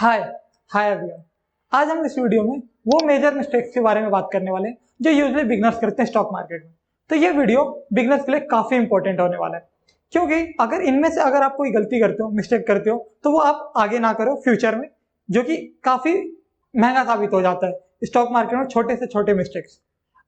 हाय hi everyone. आज हम इस वीडियो में वो मेजर मिस्टेक्स के बारे में बात करने वाले हैं जो यूजुअली बिगनर्स करते हैं स्टॉक मार्केट में। तो ये वीडियो बिगनर्स के लिए काफी इंपॉर्टेंट होने वाला है, क्योंकि अगर इनमें से अगर आप कोई गलती करते हो, मिस्टेक करते हो, तो वो आप आगे ना करो फ्यूचर में, जो कि काफी महंगा साबित हो जाता है स्टॉक मार्केट में छोटे से छोटे मिस्टेक्स।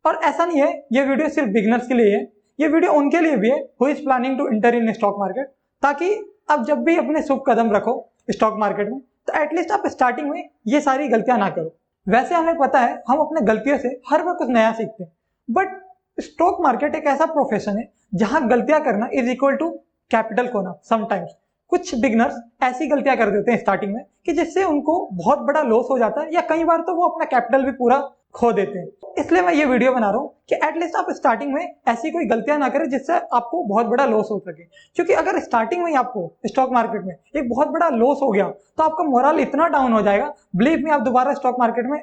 और ऐसा नहीं है ये वीडियो सिर्फ बिगनर्स के लिए है, ये वीडियो उनके लिए भी है who is planning to enter in stock market, ताकि आप जब भी अपने शुभ कदम रखो स्टॉक मार्केट में तो एटलीस्ट आप स्टार्टिंग में ये सारी गलतियां ना करो। वैसे हमें पता है हम अपने गलतियों से हर बार कुछ नया सीखते हैं, बट स्टॉक मार्केट एक ऐसा प्रोफेशन है जहां गलतियां करना इज इक्वल टू कैपिटल खोना। समटाइम्स कुछ बिगनर्स ऐसी गलतियां कर देते हैं स्टार्टिंग में कि जिससे उनको बहुत बड़ा लॉस हो जाता है, या कई बार तो वो अपना कैपिटल भी पूरा खो देते हैं। इसलिए मैं ये वीडियो बना रहा हूँ कि एटलीस्ट आप स्टार्टिंग में ऐसी कोई गलतियां ना करें जिससे आपको बहुत बड़ा लॉस हो सके। क्योंकि अगर स्टार्टिंग में ही आपको स्टॉक मार्केट में एक बहुत बड़ा लॉस हो गया तो आपका मोरल इतना डाउन हो जाएगा, बिलीव मी, आप दोबारा स्टॉक मार्केट में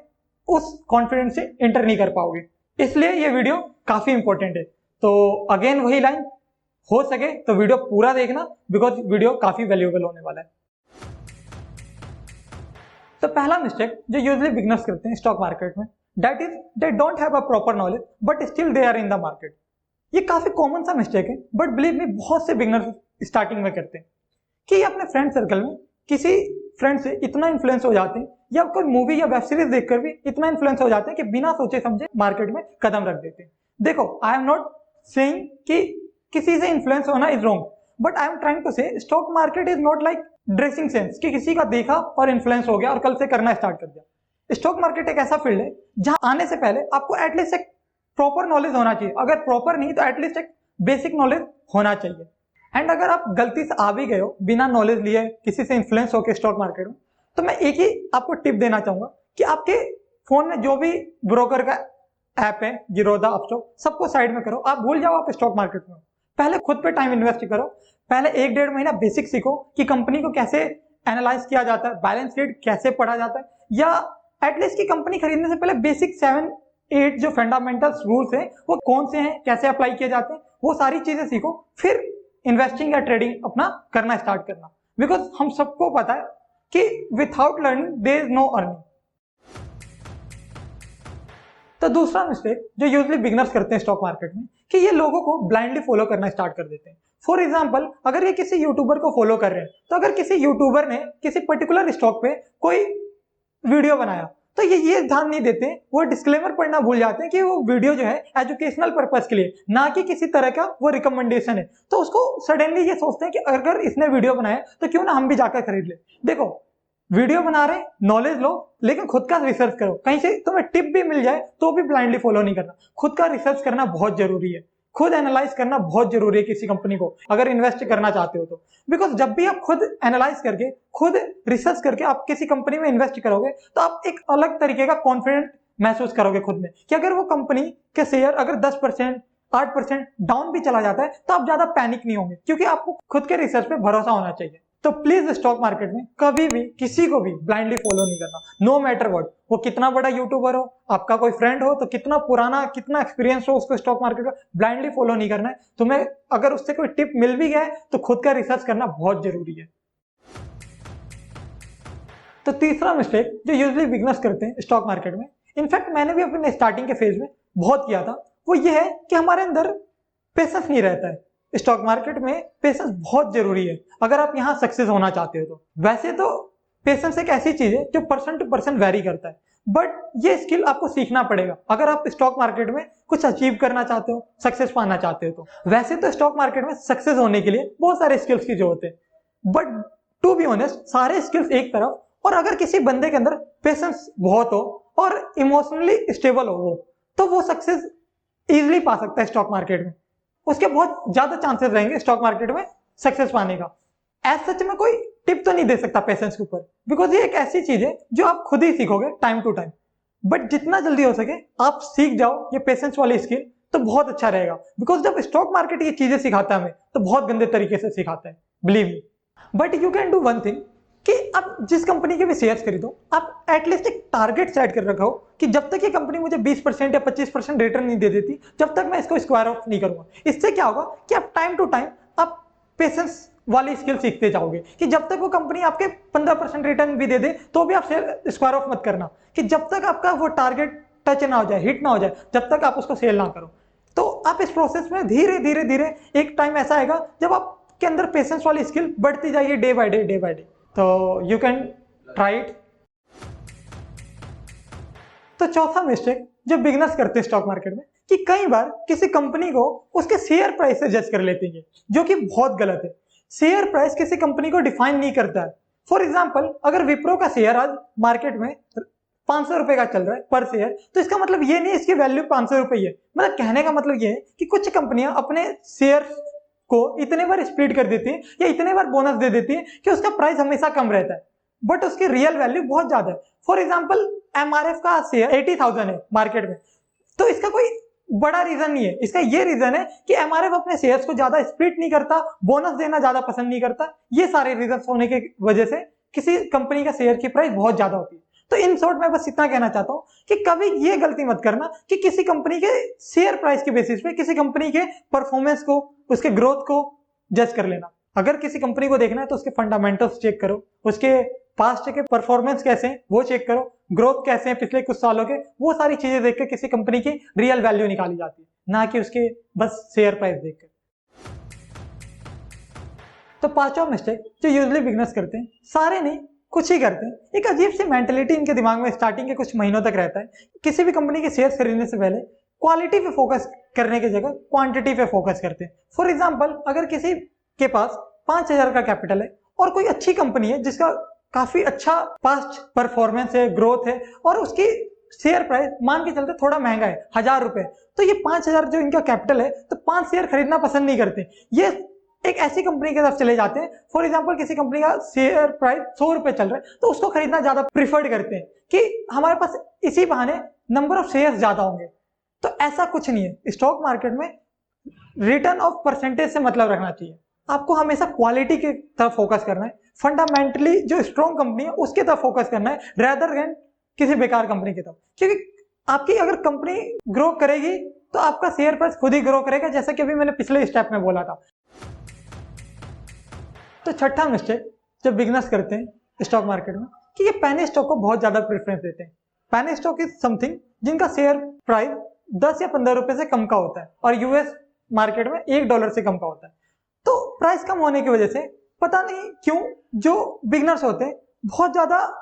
उस कॉन्फिडेंस से एंटर नहीं कर पाओगे। इसलिए ये वीडियो काफी इंपॉर्टेंट है। तो अगेन वही लाइन, हो सके तो वीडियो पूरा देखना, बिकॉज वीडियो काफी वैल्यूएबल होने वाला है। तो पहला मिस्टेक जो यूजुअली बिगनर्स करते हैं स्टॉक मार्केट में, that is they don't have a proper knowledge but still they are in the market। ये काफी कॉमन सा मिस्टेक है, बट बिलीव मी बहुत से बिगनर्स स्टार्टिंग में करते हैं कि अपने फ्रेंड सर्कल में किसी फ्रेंड से इतना इन्फ्लुएंस हो जाते हैं, या कोई मूवी या वेब सीरीज देखकर भी इतना इन्फ्लुएंस हो जाते हैं कि बिना सोचे समझे मार्केट में कदम रख देते हैं। देखो, आई एम नॉट सेइंग कि किसी से इन्फ्लुएंस होना is wrong, but I am trying to say stock market is not like dressing sense कि किसी का देखा और इन्फ्लुएंस हो गया और कल से करना स्टार्ट कर दिया। स्टॉक मार्केट एक ऐसा फील्ड है जहां आने से पहले आपको एटलीस्ट एक प्रॉपर नॉलेज होना चाहिए, अगर प्रॉपर नहीं तो एटलीस्ट एक बेसिक नॉलेज होना चाहिए। एंड अगर आप गलती से आ भी गए हो बिना नॉलेज लिए किसी से इन्फ्लुएंस होकर स्टॉक मार्केट में, तो मैं एक ही आपको टिप देना चाहूंगा कि आपके फोन में जो भी ब्रोकर का ऐप है, जीरोधा, अपस्टॉक, सबको साइड में करो। आप भूल जाओ आप स्टॉक मार्केट में, पहले खुद पे टाइम इन्वेस्ट करो। पहले 1-1.5 महीना बेसिक सीखो कि कंपनी को कैसे एनालाइज किया जाता है, बैलेंस शीट कैसे पढ़ा जाता है, या एटलीस्ट की कंपनी खरीदने से पहले बेसिक 7-8 जो फंडामेंटल्स रूल्स हैं वो कौन से हैं, कैसे अप्लाई किए जाते हैं, वो सारी चीजें सीखो। फिर इन्वेस्टिंग या ट्रेडिंग अपना करना स्टार्ट करना, बिकॉज हम सबको पता है कि without learning there is no earning. तो दूसरा मिस्टेक जो यूजुअली बिगनर्स करते हैं स्टॉक मार्केट में, कि ये लोगों को ब्लाइंडली फॉलो करना स्टार्ट कर देते हैं। फॉर एग्जाम्पल, अगर ये किसी यूट्यूबर को फॉलो कर रहे हैं, तो अगर किसी यूट्यूबर ने किसी पर्टिकुलर स्टॉक पे कोई वीडियो बनाया तो ये ध्यान नहीं देते, वो डिस्क्लेमर पढ़ना भूल जाते हैं कि वो वीडियो जो है एजुकेशनल पर्पस के लिए, ना कि किसी तरह का वो रिकमेंडेशन है। तो उसको सडनली ये सोचते हैं कि अगर इसने वीडियो बनाया तो क्यों ना हम भी जाकर खरीद ले। देखो, वीडियो बना रहे, नॉलेज लो, लेकिन खुद का रिसर्च करो। कहीं से तुम्हें टिप भी मिल जाए तो भी ब्लाइंडली फॉलो नहीं करना। खुद का रिसर्च करना बहुत जरूरी है, खुद एनालाइज करना बहुत जरूरी है किसी कंपनी को अगर इन्वेस्ट करना चाहते हो तो। बिकॉज जब भी आप खुद एनालाइज करके, खुद रिसर्च करके आप किसी कंपनी में इन्वेस्ट करोगे तो आप एक अलग तरीके का कॉन्फिडेंट महसूस करोगे खुद में, कि अगर वो कंपनी के शेयर अगर 10%, 8% डाउन भी चला जाता है तो आप ज्यादा पैनिक नहीं होंगे, क्योंकि आपको खुद के रिसर्च पे भरोसा होना चाहिए। तो प्लीज स्टॉक मार्केट में कभी भी किसी को भी ब्लाइंडली फॉलो नहीं करना, नो मैटर व्हाट। वो कितना बड़ा यूट्यूबर हो, आपका कोई फ्रेंड हो, तो कितना पुराना, कितना एक्सपीरियंस हो, उसको स्टॉक मार्केट का ब्लाइंडली फॉलो नहीं करना है। तुम्हें अगर उससे कोई टिप मिल भी गया तो खुद का रिसर्च करना बहुत जरूरी है। तो तीसरा मिस्टेक जो यूजुअली बिगनर्स करते हैं स्टॉक मार्केट में, इनफैक्ट मैंने भी अपने स्टार्टिंग के फेज में बहुत किया था, वो ये है कि हमारे अंदर पेशेंस नहीं रहता है। स्टॉक मार्केट में पेशेंस बहुत जरूरी है अगर आप यहाँ सक्सेस होना चाहते हो तो। वैसे तो पेशेंस एक ऐसी चीज है जो पर्सन टू पर्सन वेरी करता है, बट ये स्किल आपको सीखना पड़ेगा अगर आप स्टॉक मार्केट में कुछ अचीव करना चाहते हो, सक्सेस पाना चाहते हो तो। वैसे तो स्टॉक मार्केट में सक्सेस होने के लिए बहुत सारे स्किल्स की जरूरत है, बट टू बी ऑनेस्ट सारे स्किल्स एक तरफ, और अगर किसी बंदे के अंदर पेशेंस बहुत हो और इमोशनली स्टेबल हो तो वो सक्सेस इजिली पा सकता है स्टॉक मार्केट में। उसके बहुत ज्यादा चांसेस रहेंगे स्टॉक मार्केट में सक्सेस पाने का। एज सच में कोई टिप तो नहीं दे सकता पेशेंस के ऊपर, बिकॉज ये एक ऐसी चीज है जो आप खुद ही सीखोगे टाइम टू टाइम। बट जितना जल्दी हो सके आप सीख जाओ ये पेशेंस वाली स्किल तो बहुत अच्छा रहेगा, बिकॉज जब स्टॉक मार्केट ये चीजें सिखाता है हमें तो बहुत गंदे तरीके से सिखाता है, believe me. But you can do one thing कि आप जिस कंपनी के भी शेयर्स खरीदो, आप एटलीस्ट एक टारगेट सेट कर रखो कि जब तक ये कंपनी मुझे 20% या 25% रिटर्न नहीं दे देती, जब तक मैं इसको स्क्वायर ऑफ नहीं करूंगा। इससे क्या होगा कि आप टाइम टू टाइम आप पेशेंस वाली स्किल सीखते जाओगे कि जब तक वो कंपनी आपके 15% रिटर्न भी दे दे तो भी आप सेल स्क्वायर ऑफ मत करना, कि जब तक आपका वो टारगेट टच ना हो जाए, हिट ना हो जाए, जब तक आप उसको सेल ना करो। तो आप इस प्रोसेस में धीरे धीरे धीरे एक टाइम ऐसा आएगा जब आपके अंदर पेशेंस वाली स्किल बढ़ती जाएगी day by day day by day. तो यू कैन ट्राई इट। तो चौथा मिस्टेक जो बिगनर्स करते हैं स्टॉक मार्केट में, कि कई बार किसी कंपनी को उसके शेयर प्राइस से जज कर लेते हैं, जो कि बहुत गलत है। शेयर प्राइस किसी कंपनी को डिफाइन नहीं करता है। फॉर एग्जांपल, अगर विप्रो का शेयर आज मार्केट में 500 रुपए का चल रहा है पर शेयर, तो इसका मतलब ये नहीं इसकी वैल्यू 500 रुपए है। मतलब कहने का मतलब ये है कि कुछ कंपनियां अपने शेयर को इतने बार स्प्लिट कर देती है या इतने बार बोनस दे देती है कि उसका प्राइस हमेशा कम रहता है, बट उसकी रियल वैल्यू बहुत ज्यादा है। फॉर एग्जाम्पल, एमआरएफ का शेयर 80,000 है मार्केट में, तो इसका कोई बड़ा रीजन नहीं है। इसका ये रीजन है कि एमआरएफ अपने शेयर्स को ज्यादा स्प्लिट नहीं करता, बोनस देना ज्यादा पसंद नहीं करता। ये सारे रीजन होने की वजह से किसी कंपनी का शेयर की प्राइस बहुत ज्यादा होती है। तो इन शॉर्ट मैं बस इतना कहना चाहता हूं कि कभी ये गलती मत करना कि किसी कंपनी के शेयर प्राइस के बेसिस पे किसी कंपनी के परफॉर्मेंस को, उसके ग्रोथ को जज कर लेना। अगर किसी कंपनी को देखना है तो उसके फंडामेंटल्स चेक करो, उसके पास्ट के परफॉर्मेंस कैसे हैं वो चेक करो, ग्रोथ कैसे हैं पिछले कुछ सालों के, वो सारी चीजें देख के किसी कंपनी की रियल वैल्यू निकाली जाती है, ना कि उसके बस शेयर प्राइस देख कर। तो पांचवा मिस्टेक जो यूजुअली बिगनर्स करते हैं, सारे नहीं कुछ ही करते हैं, एक अजीब सी मेंटेलिटी इनके दिमाग में स्टार्टिंग के कुछ महीनों तक रहता है। किसी भी कंपनी के शेयर खरीदने से पहले क्वालिटी पे फोकस करने की जगह क्वांटिटी पे फोकस करते हैं। फॉर एग्जाम्पल, अगर किसी के पास 5,000 का कैपिटल है और कोई अच्छी कंपनी है जिसका काफी अच्छा पास्ट परफॉर्मेंस है, ग्रोथ है, और उसकी शेयर प्राइस मान के चलते थोड़ा महंगा है, 1,000 रुपए, तो ये 5,000 जो इनका कैपिटल है तो 5 शेयर खरीदना पसंद नहीं करते। ये एक ऐसी कंपनी की तरफ चले जाते हैं, फॉर एग्जांपल किसी कंपनी का शेयर प्राइस 100 रुपए चल रहा है तो उसको खरीदना ज्यादा प्रीफर्ड करते हैं कि हमारे पास इसी बहाने नंबर ऑफ शेयर्स ज्यादा होंगे। तो ऐसा कुछ नहीं है। स्टॉक मार्केट में रिटर्न ऑफ परसेंटेज से मतलब रखना चाहिए। आपको हमेशा क्वालिटी की तरफ फोकस करना है, फंडामेंटली जो स्ट्रॉन्ग कंपनी है उसके तरफ फोकस करना है, रेदर देन किसी बेकार कंपनी की तरफ। क्योंकि आपकी अगर कंपनी ग्रो करेगी तो आपका शेयर प्राइस खुद ही ग्रो करेगा, जैसा कि अभी मैंने पिछले स्टेप में बोला था। तो छठा मिस्टेक जो बिगनर्स करते हैं स्टॉक मार्केट में, कि ये पेनी स्टॉक को बहुत ज्यादा प्रेफरेंस देते हैं। पेनी स्टॉक इज समथिंग जिनका शेयर प्राइस 10 या 15 रुपए से कम का होता है और यूएस मार्केट में $1 से कम का होता है। तो प्राइस कम होने की वजह से पता नहीं क्यों जो बिगनर्स होते हैं बहुत ज्यादा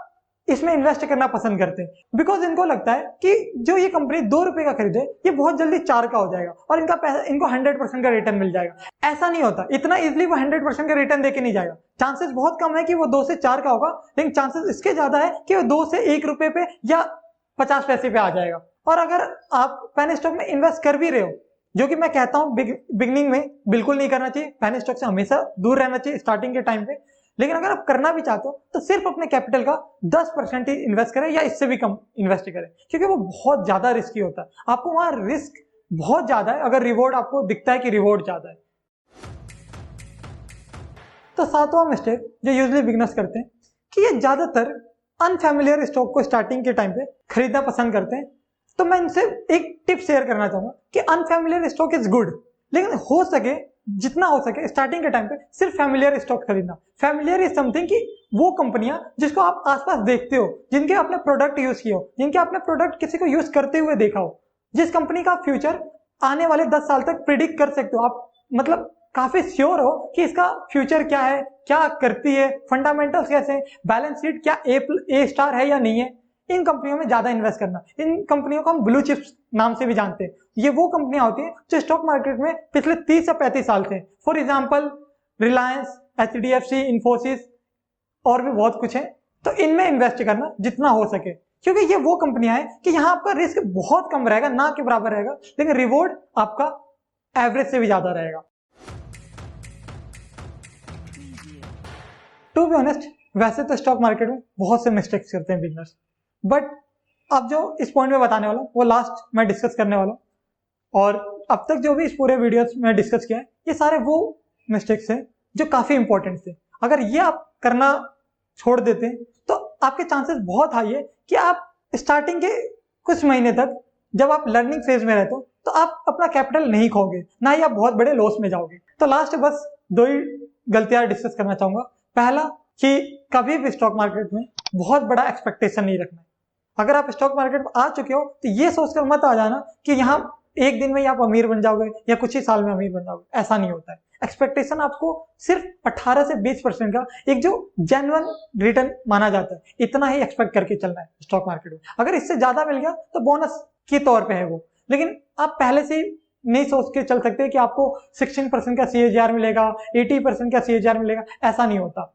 इसमें इन्वेस्ट करना पसंद करते हैं, बिकॉज इनको लगता है कि जो ये कंपनी 2 रुपए का खरीदे ये बहुत जल्दी 4 का हो जाएगा और इनका पैसा, इनको 100% का रिटर्न मिल जाएगा। ऐसा नहीं होता, इतना इजीली वो 100% का रिटर्न देके नहीं जाएगा। चांसेस बहुत कम है कि वो 2 से 4 का होगा, लेकिन चांसेस इसके ज्यादा है कि वो 2 से 1 रुपए पे या 50 पैसे पे आ जाएगा। और अगर आप पेनी स्टॉक में इन्वेस्ट कर भी रहे हो, जो कि मैं कहता हूं बिगनिंग में बिल्कुल नहीं करना चाहिए, पेनी स्टॉक से हमेशा दूर रहना चाहिए स्टार्टिंग के टाइम पे, लेकिन अगर आप करना भी चाहते हो तो सिर्फ अपने कैपिटल का 10% ही इन्वेस्ट करें या इससे भी कम इन्वेस्ट करें, क्योंकि वो बहुत ज्यादा रिस्की होता है। आपको वहां रिस्क बहुत ज्यादा है अगर रिवॉर्ड आपको दिखता है कि रिवॉर्ड ज्यादा है। तो सातवां मिस्टेक जो यूजुअली बिगनर्स करते हैं कि ये ज्यादातर अनफैमिलियर स्टॉक को स्टार्टिंग के टाइम पे खरीदना पसंद करते हैं। तो मैं इनसे एक टिप शेयर करना चाहूंगा कि अनफैमिलियर स्टॉक इज गुड, लेकिन हो सके जितना हो सके स्टार्टिंग के टाइम पे सिर्फ फैमिलियर स्टॉक खरीदना। फैमिलियर इज समथिंग कि वो कंपनियां जिसको आप आसपास देखते हो, जिनके आपने प्रोडक्ट यूज किए हो, जिनके आपने प्रोडक्ट किसी को यूज करते हुए देखा हो, जिस कंपनी का फ्यूचर आने वाले 10 साल तक प्रिडिक्ट कर सकते हो आप, मतलब काफी श्योर हो कि इसका फ्यूचर क्या है, क्या करती है, फंडामेंटल्स कैसे हैं, बैलेंस शीट क्या ए स्टार है या नहीं है। इन कंपनियों में ज्यादा इन्वेस्ट करना। इन कंपनियों को हम ब्लू चिप्स नाम से भी जानते हैं। ये वो कंपनियां होती हैं जो स्टॉक मार्केट में पिछले 30 या 35 साल से, for example Reliance, HDFC, Infosys और भी बहुत कुछ है। तो इनमें इन्वेस्ट करना जितना हो सके, क्योंकि ये वो कंपनियां हैं कि यहाँ आपका रिस्क बहुत कम रहेगा, ना के बराबर रहेगा, लेकिन रिवॉर्ड आपका एवरेज से भी ज्यादा रहेगा। टू बी ऑनेस्ट, वैसे तो स्टॉक मार्केट में बहुत से मिस्टेक्स करते हैं बिगनर्स, बट अब जो इस पॉइंट में बताने वाला हूं वो लास्ट मैं डिस्कस करने वाला हूं, और अब तक जो भी इस पूरे वीडियोस में डिस्कस किया है ये सारे वो मिस्टेक्स हैं जो काफी इंपॉर्टेंट थे। अगर ये आप करना छोड़ देते हैं तो आपके चांसेस बहुत हाई है कि आप स्टार्टिंग के कुछ महीने तक जब आप लर्निंग फेज में रहते हो तो आप अपना कैपिटल नहीं खोगे, ना ही आप बहुत बड़े लॉस में जाओगे। तो लास्ट बस 2 ही गलतियां डिस्कस करना चाहूंगा। पहला कि कभी भी स्टॉक मार्केट में बहुत बड़ा एक्सपेक्टेशन नहीं रखना है। अगर आप स्टॉक मार्केट में आ चुके हो तो ये सोचकर मत आ जाना कि यहाँ एक दिन में ही आप अमीर बन जाओगे या कुछ ही साल में अमीर बन जाओगे, ऐसा नहीं होता है। एक्सपेक्टेशन आपको सिर्फ 18 से 20% का एक जो जेन्युइन रिटर्न माना जाता है, इतना ही एक्सपेक्ट करके चलना है स्टॉक मार्केट में। अगर इससे ज्यादा मिल गया तो बोनस के तौर पे है वो, लेकिन आप पहले से ही नहीं सोच के चल सकते कि आपको 16% का CAGR मिलेगा, 80% का CAGR मिलेगा, ऐसा नहीं होता।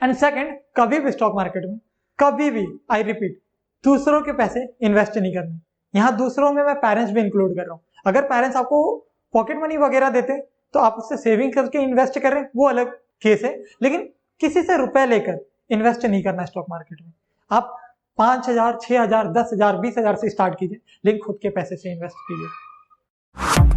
एंड सेकंड, कभी भी स्टॉक मार्केट में कभी भी, आई रिपीट, दूसरों के पैसे इन्वेस्ट नहीं करने। यहाँ दूसरों में मैं पेरेंट्स भी इंक्लूड कर रहा हूँ। अगर पेरेंट्स आपको पॉकेट मनी वगैरह देते तो आप उससे सेविंग करके इन्वेस्ट कर रहे हैं, वो अलग केस है, लेकिन किसी से रुपए लेकर इन्वेस्ट नहीं करना स्टॉक मार्केट में। आप 5,000, 6,000, 10,000, 20,000 से स्टार्ट कीजिए, लेकिन खुद के पैसे से इन्वेस्ट कीजिए।